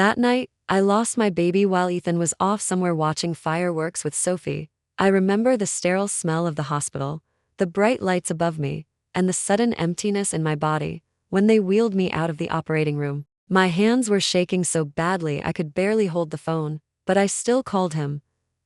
That night, I lost my baby while Ethan was off somewhere watching fireworks with Sophie. I remember the sterile smell of the hospital, the bright lights above me, and the sudden emptiness in my body when they wheeled me out of the operating room. My hands were shaking so badly I could barely hold the phone, but I still called him.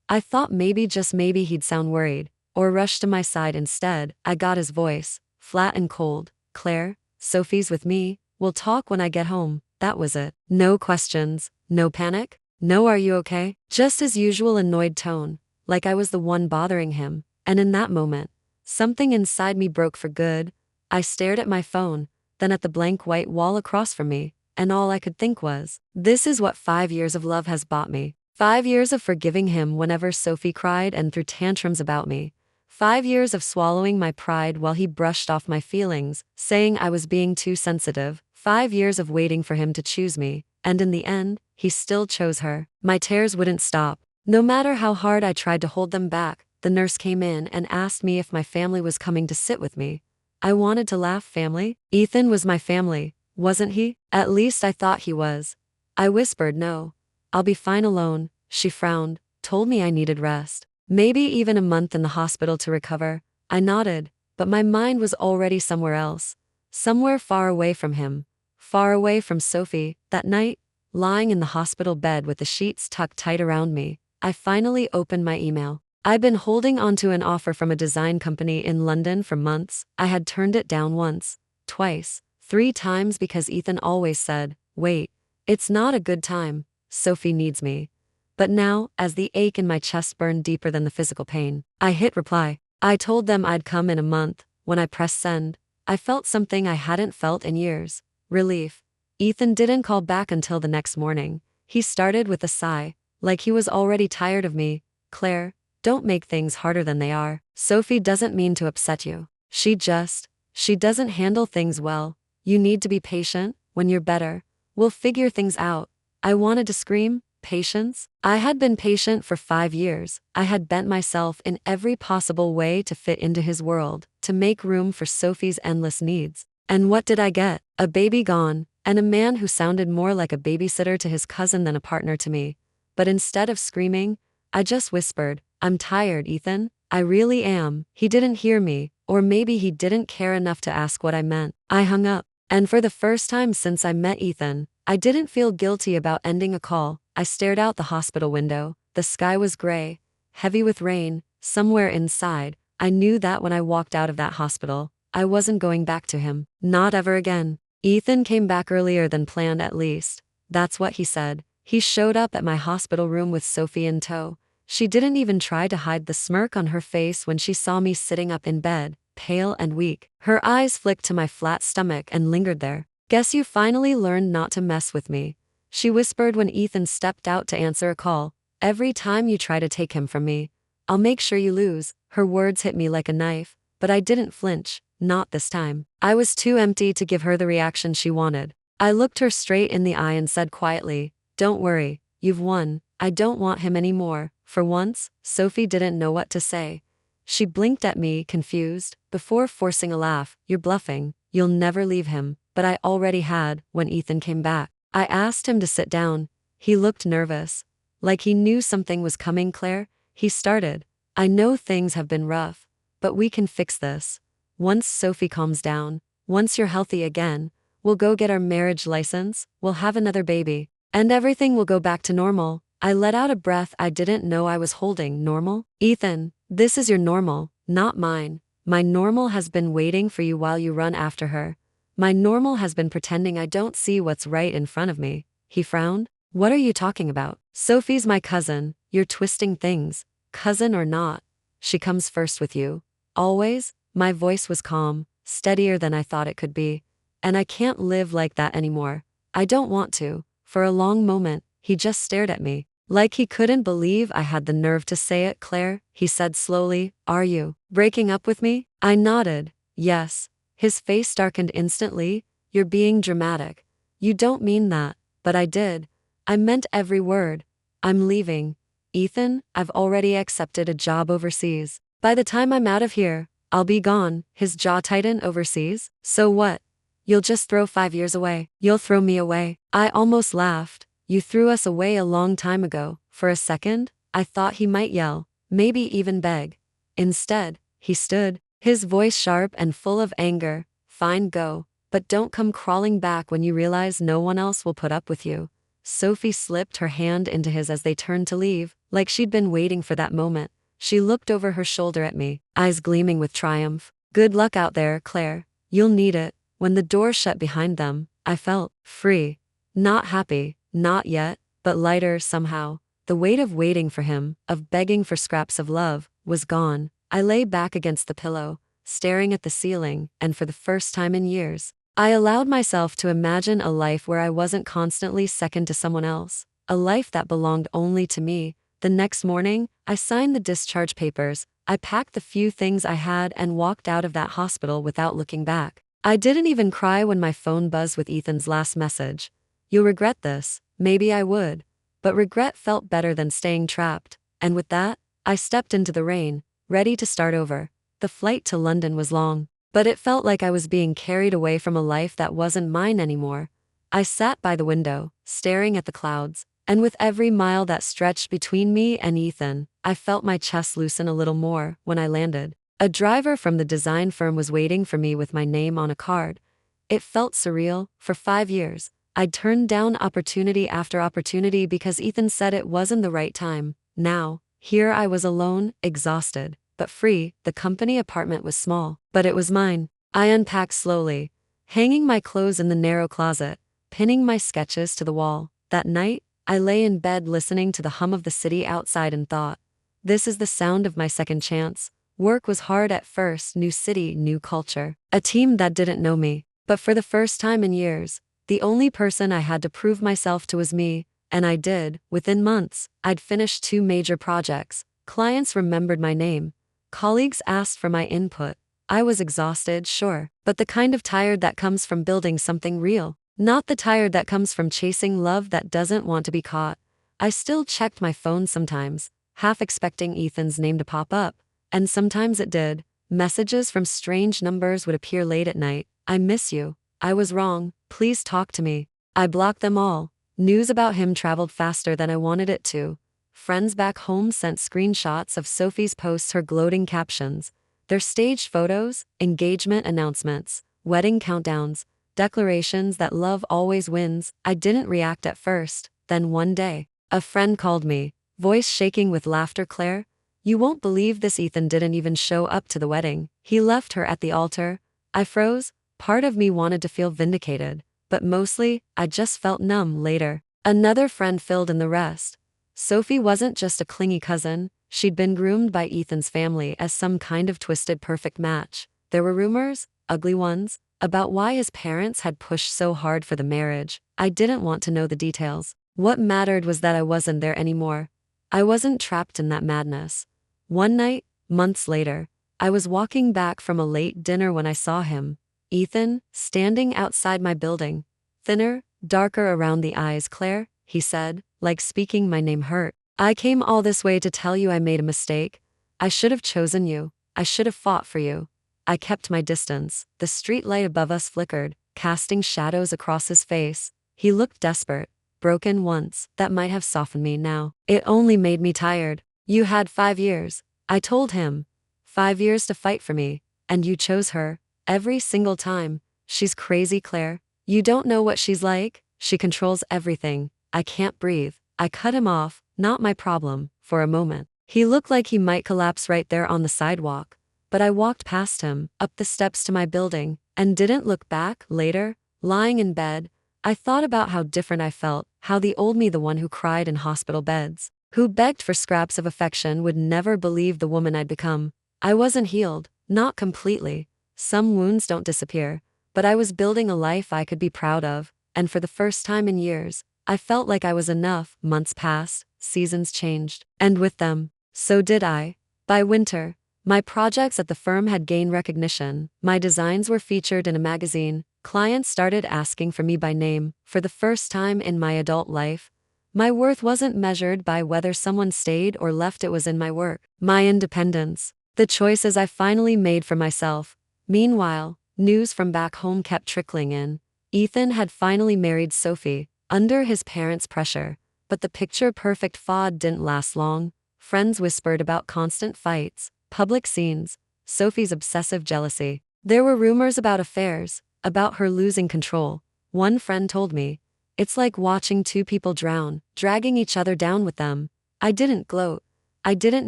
I thought maybe, just maybe, he'd sound worried, or rush to my side instead. I got his voice, flat and cold. "Claire, Sophie's with me, we'll talk when I get home." That was it. No questions, no panic, no "are you okay?" Just his usual annoyed tone, like I was the one bothering him. And in that moment, something inside me broke for good. I stared at my phone, then at the blank white wall across from me, and all I could think was, this is what 5 years of love has bought me. 5 years of forgiving him whenever Sophie cried and threw tantrums about me. 5 years of swallowing my pride while he brushed off my feelings, saying I was being too sensitive. 5 years of waiting for him to choose me, and in the end, he still chose her. My tears wouldn't stop. No matter how hard I tried to hold them back. The nurse came in and asked me if my family was coming to sit with me. I wanted to laugh. Family? Ethan was my family, wasn't he? At least I thought he was. I whispered, "No, I'll be fine alone." She frowned, told me I needed rest, maybe even a month in the hospital to recover. I nodded, but my mind was already somewhere else. Somewhere far away from him. Far away from Sophie. That night, lying in the hospital bed with the sheets tucked tight around me, I finally opened my email. I'd been holding onto an offer from a design company in London for months. I had turned it down once, twice, 3 times because Ethan always said, "Wait, it's not a good time. Sophie needs me." But now, as the ache in my chest burned deeper than the physical pain, I hit reply. I told them I'd come in a month. When I pressed send, I felt something I hadn't felt in years. Relief. Ethan didn't call back until the next morning. He started with a sigh, like he was already tired of me. "Claire, don't make things harder than they are. Sophie doesn't mean to upset you. She doesn't handle things well. You need to be patient. When you're better, we'll figure things out." I wanted to scream. Patience? I had been patient for 5 years. I had bent myself in every possible way to fit into his world, to make room for Sophie's endless needs. And what did I get? A baby gone, and a man who sounded more like a babysitter to his cousin than a partner to me. But instead of screaming, I just whispered, "I'm tired, Ethan. I really am." He didn't hear me, or maybe he didn't care enough to ask what I meant. I hung up, and for the first time since I met Ethan, I didn't feel guilty about ending a call. I stared out the hospital window. The sky was gray, heavy with rain. Somewhere inside, I knew that when I walked out of that hospital, I wasn't going back to him. Not ever again. Ethan came back earlier than planned, at least. That's what he said. He showed up at my hospital room with Sophie in tow. She didn't even try to hide the smirk on her face when she saw me sitting up in bed, pale and weak. Her eyes flicked to my flat stomach and lingered there. "Guess you finally learned not to mess with me," she whispered when Ethan stepped out to answer a call. "Every time you try to take him from me, I'll make sure you lose." Her words hit me like a knife, but I didn't flinch. Not this time. I was too empty to give her the reaction she wanted. I looked her straight in the eye and said quietly, "Don't worry, you've won. I don't want him anymore." For once, Sophie didn't know what to say. She blinked at me, confused, before forcing a laugh. "You're bluffing. You'll never leave him." But I already had. When Ethan came back, I asked him to sit down. He looked nervous, like he knew something was coming. "Claire," he started, "I know things have been rough, but we can fix this. Once Sophie calms down, once you're healthy again, we'll go get our marriage license, we'll have another baby, and everything will go back to normal." I let out a breath I didn't know I was holding. Normal? "Ethan, this is your normal, not mine. My normal has been waiting for you while you run after her. My normal has been pretending I don't see what's right in front of me." He frowned. "What are you talking about?" "Sophie's my cousin. You're twisting things. Cousin or not, she comes first with you. Always." My voice was calm, steadier than I thought it could be. "And I can't live like that anymore. I don't want to." For a long moment, he just stared at me, like he couldn't believe I had the nerve to say it. "Claire," he said slowly, "are you breaking up with me?" I nodded, yes. His face darkened instantly. "You're being dramatic. You don't mean that." But I did. I meant every word. "I'm leaving. Ethan, I've already accepted a job overseas. By the time I'm out of here, I'll be gone." His jaw tightened. "Overseas? So what? You'll just throw 5 years away? You'll throw me away?" I almost laughed. You threw us away a long time ago. For a second, I thought he might yell, maybe even beg. Instead, he stood, his voice sharp and full of anger. Fine, go, but don't come crawling back when you realize no one else will put up with you. Sophie slipped her hand into his as they turned to leave, like she'd been waiting for that moment. She looked over her shoulder at me, eyes gleaming with triumph. Good luck out there, Claire. You'll need it. When the door shut behind them, I felt free. Not happy, not yet, but lighter somehow. The weight of waiting for him, of begging for scraps of love, was gone. I lay back against the pillow, staring at the ceiling, and for the first time in years, I allowed myself to imagine a life where I wasn't constantly second to someone else, a life that belonged only to me. The next morning, I signed the discharge papers, I packed the few things I had and walked out of that hospital without looking back. I didn't even cry when my phone buzzed with Ethan's last message. You'll regret this. Maybe I would. But regret felt better than staying trapped, and with that, I stepped into the rain, ready to start over. The flight to London was long, but it felt like I was being carried away from a life that wasn't mine anymore. I sat by the window, staring at the clouds, and with every mile that stretched between me and Ethan, I felt my chest loosen a little more. When I landed, a driver from the design firm was waiting for me with my name on a card. It felt surreal. For 5 years, I'd turned down opportunity after opportunity because Ethan said it wasn't the right time. Now, here I was alone, exhausted, but free. The company apartment was small, but it was mine. I unpacked slowly, hanging my clothes in the narrow closet, pinning my sketches to the wall. That night, I lay in bed listening to the hum of the city outside and thought, this is the sound of my second chance. Work was hard at first, new city, new culture, a team that didn't know me. But for the first time in years, the only person I had to prove myself to was me, and I did. Within months, I'd finished 2 major projects. Clients remembered my name. Colleagues asked for my input. I was exhausted, sure, but the kind of tired that comes from building something real, not the tired that comes from chasing love that doesn't want to be caught. I still checked my phone sometimes, half expecting Ethan's name to pop up, and sometimes it did. Messages from strange numbers would appear late at night. I miss you. I was wrong. Please talk to me. I blocked them all. News about him traveled faster than I wanted it to. Friends back home sent screenshots of Sophie's posts, her gloating captions, their staged photos, engagement announcements, wedding countdowns, declarations that love always wins. I didn't react at first. Then one day, a friend called me, voice shaking with laughter. Claire, you won't believe this. Ethan didn't even show up to the wedding. He left her at the altar. I froze. Part of me wanted to feel vindicated, but mostly, I just felt numb. Later, another friend filled in the rest. Sophie wasn't just a clingy cousin, she'd been groomed by Ethan's family as some kind of twisted perfect match. There were rumors, ugly ones, about why his parents had pushed so hard for the marriage. I didn't want to know the details. What mattered was that I wasn't there anymore. I wasn't trapped in that madness. One night, months later, I was walking back from a late dinner when I saw him. Ethan, standing outside my building. Thinner, darker around the eyes. Claire, he said, like speaking my name hurt. I came all this way to tell you I made a mistake. I should have chosen you. I should have fought for you. I kept my distance. The street light above us flickered, casting shadows across his face. He looked desperate, broken once. That might have softened me now. It only made me tired. You had 5 years. I told him. 5 years to fight for me. And you chose her. Every single time. She's crazy, Claire. You don't know what she's like. She controls everything. I can't breathe. I cut him off. Not my problem. For a moment, he looked like he might collapse right there on the sidewalk. But I walked past him, up the steps to my building, and didn't look back. Later, lying in bed, I thought about how different I felt, how the old me, the one who cried in hospital beds, who begged for scraps of affection, would never believe the woman I'd become. I wasn't healed, not completely. Some wounds don't disappear, but I was building a life I could be proud of, and for the first time in years, I felt like I was enough. Months passed, seasons changed, and with them, so did I. By winter, my projects at the firm had gained recognition. My designs were featured in a magazine. Clients started asking for me by name. For the first time in my adult life, my worth wasn't measured by whether someone stayed or left. It was in my work, my independence, the choices I finally made for myself. Meanwhile, news from back home kept trickling in. Ethan had finally married Sophie, under his parents' pressure. But the picture-perfect fad didn't last long. Friends whispered about constant fights, public scenes, Sophie's obsessive jealousy. There were rumors about affairs, about her losing control. One friend told me, "It's like watching two people drown, dragging each other down with them." I didn't gloat. I didn't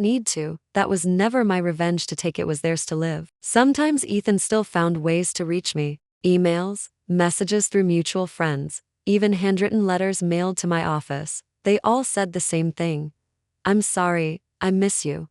need to. That was never my revenge to take, it was theirs to live. Sometimes Ethan still found ways to reach me. Emails, messages through mutual friends, even handwritten letters mailed to my office. They all said the same thing. "I'm sorry, I miss you.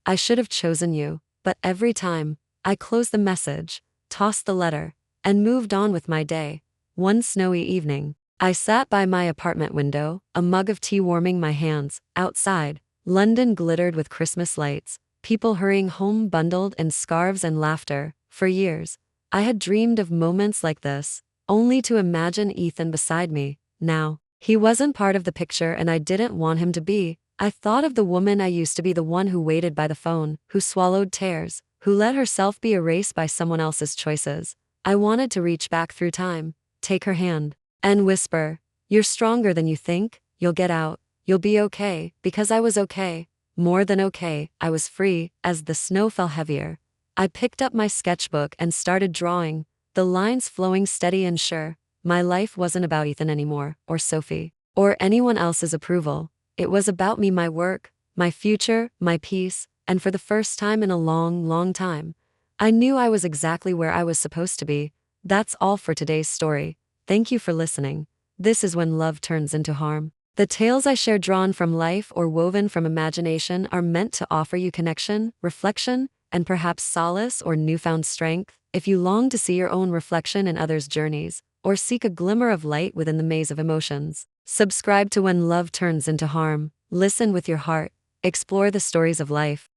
I should have chosen you." But every time, I closed the message, tossed the letter, and moved on with my day. One snowy evening, I sat by my apartment window, a mug of tea warming my hands. Outside, London glittered with Christmas lights, people hurrying home bundled in scarves and laughter. For years, I had dreamed of moments like this, only to imagine Ethan beside me. Now, he wasn't part of the picture and I didn't want him to be. I thought of the woman I used to be, the one who waited by the phone, who swallowed tears, who let herself be erased by someone else's choices. I wanted to reach back through time, take her hand, and whisper, "You're stronger than you think, you'll get out, you'll be okay." Because I was okay. More than okay, I was free. As the snow fell heavier, I picked up my sketchbook and started drawing, the lines flowing steady and sure. My life wasn't about Ethan anymore, or Sophie, or anyone else's approval. It was about me, my work, my future, my peace, and for the first time in a long, long time, I knew I was exactly where I was supposed to be. That's all for today's story. Thank you for listening. This is When Love Turns into Harm. The tales I share, drawn from life or woven from imagination, are meant to offer you connection, reflection, and perhaps solace or newfound strength. If you long to see your own reflection in others' journeys, or seek a glimmer of light within the maze of emotions, subscribe to When Love Turns into Harm. Listen with your heart. Explore the stories of life.